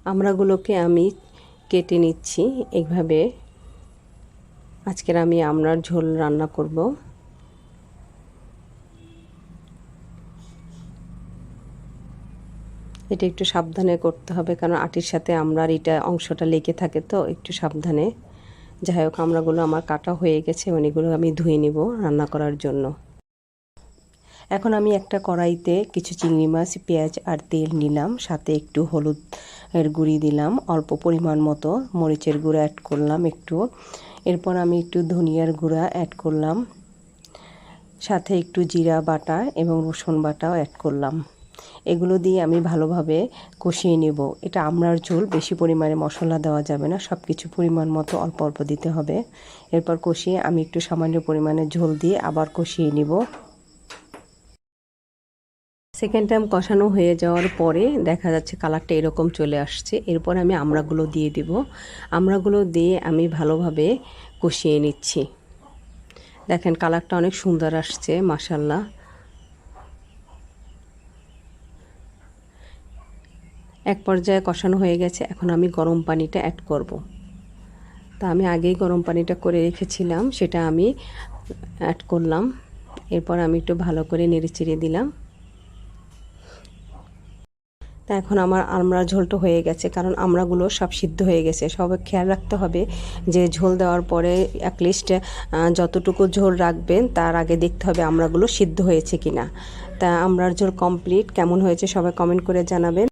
আমড়াগুলোকে আমি কেটে নিচ্ছি এইভাবে। আজকের আমি আমড়ার ঝোল রান্না করব। এটা একটু সাবধানে করতে হবে, কারণ আটির সাথে আমড়ার এটা অংশটা লেগে থাকে, তো একটু সাবধানে। যাই হোক, আমড়াগুলো আমার কাটা হয়ে গেছে, মানে এগুলো আমি ধুয়ে নিব রান্না করার জন্য। এখন আমি একটা কড়াইতে কিছু চিংড়ি মাছ, পেঁয়াজ আর তেল নিলাম, সাথে একটু হলুদের গুঁড়ি দিলাম, অল্প পরিমাণ মতো মরিচের গুঁড়া অ্যাড করলাম একটু। এরপর আমি একটু ধনিয়ার গুঁড়া অ্যাড করলাম, সাথে একটু জিরা বাটা এবং রসুন বাটাও অ্যাড করলাম। এগুলো দিয়ে আমি ভালোভাবে কষিয়ে নেব। এটা আমড়ার ঝোল, বেশি পরিমাণে মশলা দেওয়া যাবে না, সব কিছু পরিমাণ মতো অল্প অল্প দিতে হবে। এরপর কষিয়ে আমি একটু সামান্য পরিমাণে ঝোল দিয়ে আবার কষিয়ে নিব। সেকেন্ড টাইম কষানো হয়ে যাওয়ার পরে দেখা যাচ্ছে কালারটা এরকম চলে আসছে। এরপর আমি আমড়াগুলো দিয়ে দিব। আমড়াগুলো দিয়ে আমি ভালোভাবে কষিয়ে নিচ্ছি। দেখেন কালারটা অনেক সুন্দর আসছে, মাশাআল্লাহ। এক পর্যায়ে কষানো হয়ে গেছে, এখন আমি গরম পানিটা অ্যাড করব। তা আমি আগেই গরম পানিটা করে রেখেছিলাম, সেটা আমি অ্যাড করলাম। এরপর আমি একটু ভালো করে নেড়েচেড়ে দিলাম। তা এখন আমার আমড়ার ঝোলটা হয়ে গেছে, কারণ আমড়াগুলো সব সিদ্ধ হয়ে গেছে। সবাই খেয়াল রাখতে হবে যে ঝোল দেওয়ার পরে অ্যাটলিস্ট যতটুকু ঝোল রাখবেন তার আগে দেখতে হবে আমড়াগুলো সিদ্ধ হয়েছে কিনা। তা আমড়ার ঝোল কমপ্লিট। কেমন হয়েছে সবাই কমেন্ট করে জানাবেন।